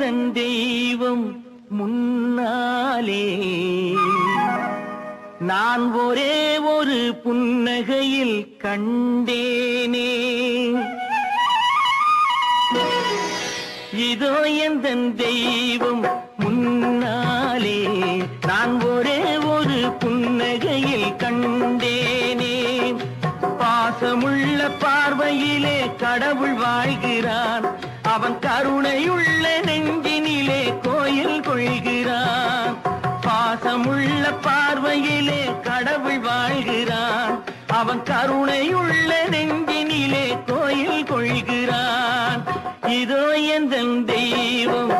எந்தன் தெய்வம் முன்னாலே நான் ஒரே ஒரு புன்னகையில் கண்டேனே. இதோ எந்தன் தெய்வம் முன்னாலே நான் ஒரே ஒரு புன்னகையில் கண்டேனே. பாசமுள்ள பார்வையிலே கடவுள் வாழ்கிறான், அவன் கருணையுள்ள நெஞ்சினிலே கோயில் கொள்கிறான். பாசமுள்ள பார்வையிலே கடவுள் வாழ்கிறான், அவன் கருணையுள்ள நெஞ்சினிலே கோயில் கொள்கிறான். இதோ எந்தன் தெய்வம்